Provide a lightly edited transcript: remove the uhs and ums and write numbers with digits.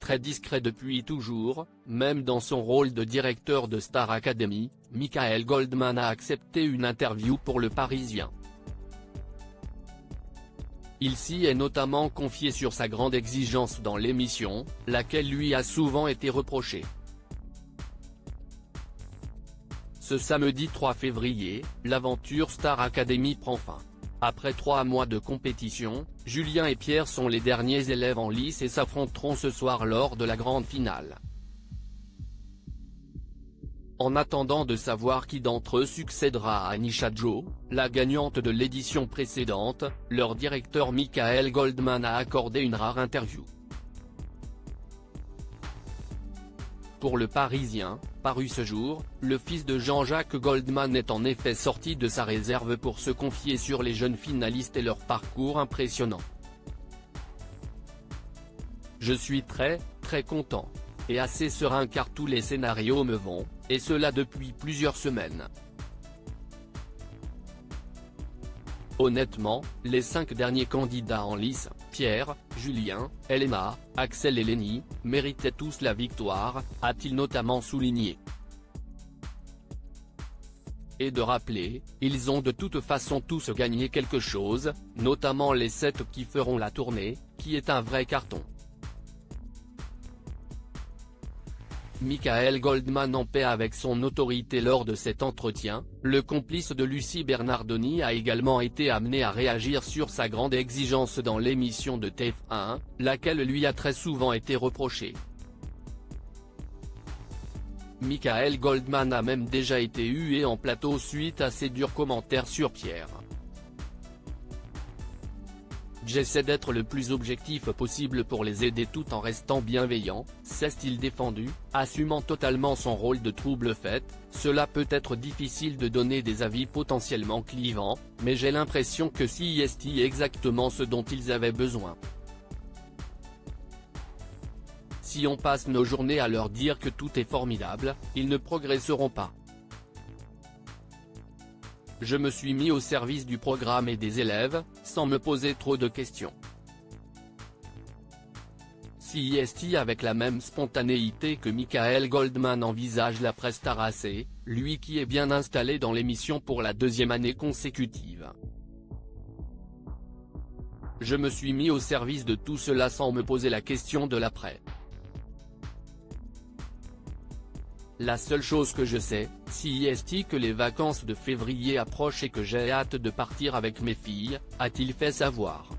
très discret depuis toujours, même dans son rôle de directeur de Star Academy, Michael Goldman a accepté une interview pour Le Parisien. Il s'y est notamment confié sur sa grande exigence dans l'émission, laquelle lui a souvent été reprochée. Ce samedi 3 février, l'aventure Star Academy prend fin. Après 3 mois de compétition, Julien et Pierre sont les derniers élèves en lice et s'affronteront ce soir lors de la grande finale. En attendant de savoir qui d'entre eux succédera à Anisha Joe, la gagnante de l'édition précédente, leur directeur Michael Goldman a accordé une rare interview. Pour Le Parisien, paru ce jour, le fils de Jean-Jacques Goldman est en effet sorti de sa réserve pour se confier sur les jeunes finalistes et leur parcours impressionnant. Je suis très content. Et assez serein car tous les scénarios me vont, et cela depuis plusieurs semaines. Honnêtement, les 5 derniers candidats en lice, Pierre, Julien, Elena, Axel et Lenny, méritaient tous la victoire, a-t-il notamment souligné. Et de rappeler, ils ont de toute façon tous gagné quelque chose, notamment les 7 qui feront la tournée, qui est un vrai carton. Michael Goldman en paix avec son autorité lors de cet entretien, le complice de Lucie Bernardoni a également été amené à réagir sur sa grande exigence dans l'émission de TF1, laquelle lui a très souvent été reprochée. Michael Goldman a même déjà été hué en plateau suite à ses durs commentaires sur Pierre. J'essaie d'être le plus objectif possible pour les aider tout en restant bienveillant, s'est-il défendu, assumant totalement son rôle de trouble-fête. Cela peut être difficile de donner des avis potentiellement clivants, mais j'ai l'impression que CIST est exactement ce dont ils avaient besoin. Si on passe nos journées à leur dire que tout est formidable, ils ne progresseront pas. Je me suis mis au service du programme et des élèves, sans me poser trop de questions. CIST avec la même spontanéité que Michael Goldman envisage la prestaracée, lui qui est bien installé dans l'émission pour la 2e année consécutive. Je me suis mis au service de tout cela sans me poser la question de l'après. La seule chose que je sais, CIST que les vacances de février approchent et que j'ai hâte de partir avec mes filles, a-t-il fait savoir.